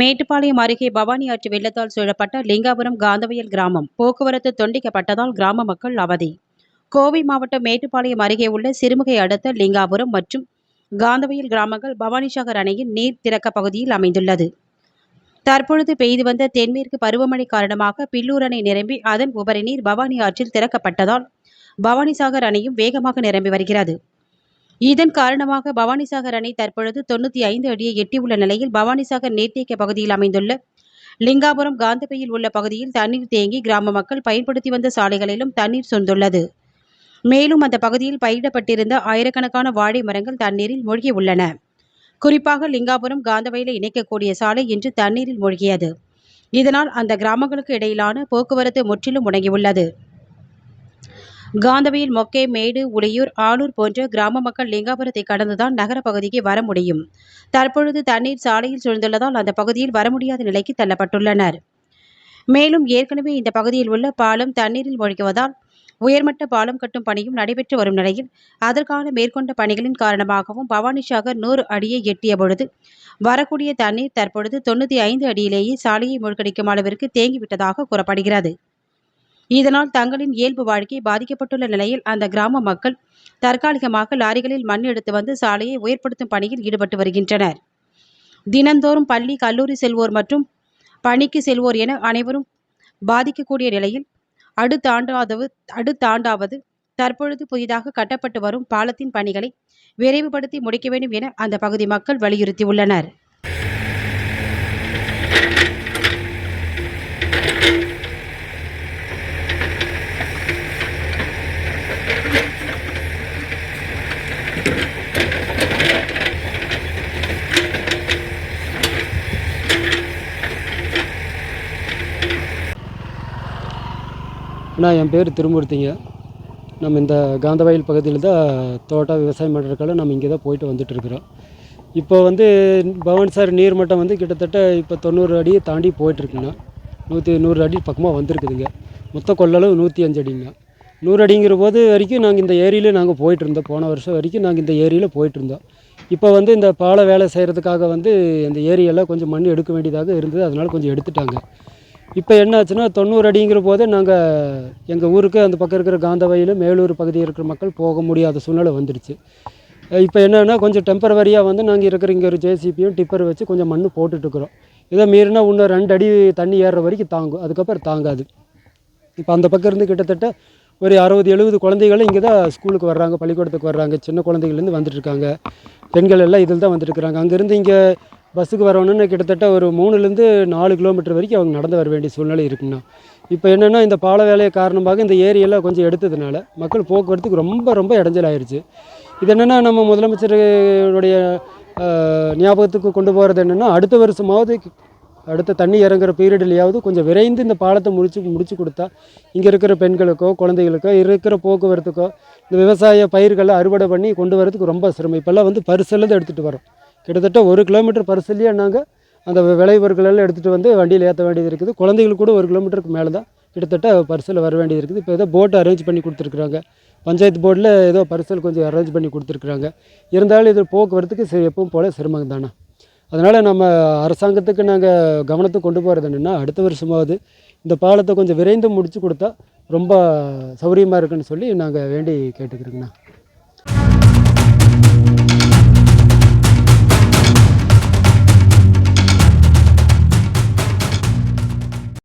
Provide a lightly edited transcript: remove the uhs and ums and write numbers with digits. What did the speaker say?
மேட்டுப்பாளையம் அருகே பவானி ஆற்று வெள்ளத்தால் சூழப்பட்ட லிங்காபுரம் காந்தவயல் கிராமம் போக்குவரத்து துண்டிக்கப்பட்டதால் கிராம மக்கள் அவதி. கோவை மாவட்டம் மேட்டுப்பாளையம் அருகே உள்ள சிறுமுகை அடுத்த லிங்காபுரம் மற்றும் காந்தவயல் கிராமங்கள் பவானிசாகர் அணையின் நீர் திறக்க பகுதியில் அமைந்துள்ளது. தற்பொழுது பெய்து வந்த தென்மேற்கு பருவமழை காரணமாக பில்லூர் அணை நிரம்பி அதன் உபரி நீர் பவானி ஆற்றில் திறக்கப்பட்டதால் பவானிசாகர் அணையும் வேகமாக நிரம்பி வருகிறது. இதன் காரணமாக பவானிசாகர் அணை தற்பொழுது 95 அடியை எட்டியுள்ள நிலையில் பவானிசாகர் நீர்த்தேக்க பகுதியில் அமைந்துள்ள லிங்காபுரம் காந்தபையில் உள்ள பகுதியில் தண்ணீர் தேங்கி கிராம மக்கள் பயன்படுத்தி வந்த சாலைகளிலும் தண்ணீர் சொந்துள்ளது. மேலும் அந்த பகுதியில் பயிரிடப்பட்டிருந்த ஆயிரக்கணக்கான வாழை மரங்கள் தண்ணீரில் மூழ்கி உள்ளன. குறிப்பாக லிங்காபுரம் காந்தவயலை இணைக்கக்கூடிய சாலை இன்று தண்ணீரில் மூழ்கியது. இதனால் அந்த கிராமங்களுக்கு இடையிலான போக்குவரத்து முற்றிலும் முடங்கியுள்ளது. காந்தவயல், மொக்கே, மேடு, உளியூர், ஆலூர் போன்ற கிராம மக்கள் லிங்காபுரத்தை கடந்துதான் நகர பகுதிக்கு வர முடியும். தற்பொழுது தண்ணீர் சாலையில் சூழ்ந்துள்ளதால் அந்த பகுதியில் வர முடியாத நிலைக்கு தள்ளப்பட்டுள்ளனர். மேலும் ஏற்கனவே இந்த பகுதியில் உள்ள பாலம் தண்ணீரில் மூழ்குவதால் உயர்மட்ட பாலம் கட்டும் பணியும் நடைபெற்று வரும் நிலையில் அதற்கான மேற்கொண்ட பணிகளின் காரணமாகவும் பவானிசாகர் 100 அடியை எட்டிய பொழுது வரக்கூடிய தண்ணீர் தற்பொழுது 95 அடியிலேயே சாலையை மூழ்கடிக்கும் அளவிற்கு தேங்கிவிட்டதாக கூறப்படுகிறது. இதனால் தங்களின் இயல்பு வாழ்க்கை பாதிக்கப்பட்டுள்ள நிலையில் அந்த கிராம மக்கள் தற்காலிகமாக லாரிகளில் மண் எடுத்து வந்து சாலையை உயர்படுத்தும் பணியில் ஈடுபட்டு வருகின்றனர். தினந்தோறும் பள்ளி, கல்லூரி செல்வோர் மற்றும் பணிக்கு செல்வோர் என அனைவரும் பாதிக்கக்கூடிய நிலையில் அடுத்தாண்டாவது தற்பொழுது புதிதாக கட்டப்பட்டு வரும் பாலத்தின் பணிகளை விரைவுபடுத்தி முடிக்க வேண்டும் என அந்த பகுதி மக்கள் வலியுறுத்தியுள்ளனர். என் பேர் திருமூர்த்திங்க. நம்ம இந்த காந்தவயல் பகுதியில் தான் தோட்டம் விவசாயம் பண்ணுறதுக்காக நம்ம இங்கே தான் போயிட்டு வந்துட்டுருக்குறோம். இப்போ பவானிசாகர் நீர்மட்டம் கிட்டத்தட்ட இப்போ 90 அடியை தாண்டி போயிட்டுருக்குங்கண்ணா. 100 அடி பக்கமாக வந்திருக்குதுங்க. மொத்த கொள்ளளவு 105 அடிங்க. 100 அடிங்கிற போது வரைக்கும் நாங்கள் இந்த ஏரியில் போயிட்டுருந்தோம். போன வருஷம் வரைக்கும் நாங்கள் இந்த ஏரியில் போயிட்டுருந்தோம். இப்போ இந்த பாலை வேலை செய்கிறதுக்காக இந்த ஏரியெல்லாம் கொஞ்சம் மண் எடுக்க வேண்டியதாக இருந்தது. அதனால் கொஞ்சம் எடுத்துட்டாங்க. இப்போ என்ன ஆச்சுன்னா 90 அடிங்கிற போதே நாங்கள் எங்கள் ஊருக்கு அந்த பக்கம் இருக்கிற காந்தவயல், மேலூர் பகுதியில் இருக்கிற மக்கள் போக முடியாத சூழ்நிலை வந்துடுச்சு. இப்போ என்னென்னா கொஞ்சம் டெம்பரவரியாக நாங்கள் இருக்கிற இங்கே ஒரு ஜேசிபியும் டிப்பர் வச்சு கொஞ்சம் மண் போட்டுட்ருக்குறோம். இதை மீறினா இன்னும் 2 அடி தண்ணி ஏறுற வரைக்கும் தாங்கும். அதுக்கப்புறம் தாங்காது. இப்போ அந்த பக்கம் இருந்து கிட்டத்தட்ட ஒரு 60-70 குழந்தைகளும் இங்கே தான் ஸ்கூலுக்கு வர்றாங்க, பள்ளிக்கூடத்துக்கு வர்றாங்க. சின்ன குழந்தைகள்லேருந்து வந்துட்டுருக்காங்க. பெண்கள் எல்லாம் இதில் தான் வந்துட்டுருக்குறாங்க. அங்கேருந்து இங்கே பஸ்ஸுக்கு வரணுன்னு கிட்டத்தட்ட ஒரு 3-4 கிலோமீட்டர் வரைக்கும் அவங்க நடந்து வர வேண்டிய சூழ்நிலை இருக்குங்கண்ணா. இப்போ என்னென்னா இந்த பால வேலையை காரணமாக இந்த ஏரியெல்லாம் கொஞ்சம் எடுத்ததுனால மக்கள் போக்குவரத்துக்கு ரொம்ப இடைஞ்சல் ஆயிடுச்சு. இது என்னென்னா நம்ம முதலமைச்சருடைய ஞாபகத்துக்கு கொண்டு போகிறது என்னென்னா அடுத்த வருஷமாவது அடுத்த தண்ணி இறங்குற பீரியட்லையாவது கொஞ்சம் விரைந்து இந்த பாலத்தை முடிச்சு கொடுத்தா இங்கே இருக்கிற பெண்களுக்கோ குழந்தைகளுக்கோ இருக்கிற போக்குவரத்துக்கோ இந்த விவசாய பயிர்களை அறுவடை பண்ணி கொண்டு வரதுக்கு ரொம்ப சிரமம். இப்போல்லாம் பரிசெல்லாம் எடுத்துகிட்டு வரோம். கிட்டத்தட்ட 1 கிலோமீட்டர் பரிசல்லையே நாங்கள் அந்த விளைபொருட்களெல்லாம் எடுத்துகிட்டு வண்டியில் ஏற்ற வேண்டியது இருக்குது. குழந்தைகளுக்கு கூட 1 கிலோமீட்டருக்கு மேலே தான் கிட்டத்தட்ட பரிசல் வர வேண்டியது இருக்குது. இப்போ ஏதோ போட்டு அரேஞ்ச் பண்ணி கொடுத்துருக்குறாங்க. பஞ்சாயத்து போர்டில் ஏதோ பரிசல் கொஞ்சம் அரேஞ்ச் பண்ணி கொடுத்துருக்குறாங்க. இருந்தாலும் இது போக்குவரத்துக்கு எப்பவும் போல் சிரமம் தானே. அதனால் நம்ம அரசாங்கத்துக்கு நாங்கள் கவனத்துக்கு கொண்டு போகிறது என்னென்னா அடுத்த வருஷமாவது இந்த பாலத்தை கொஞ்சம் விரைந்து முடித்து கொடுத்தா ரொம்ப சௌகரியமாக இருக்குன்னு சொல்லி நாங்கள் வேண்டி கேட்டுக்கிறோங்கண்ணா.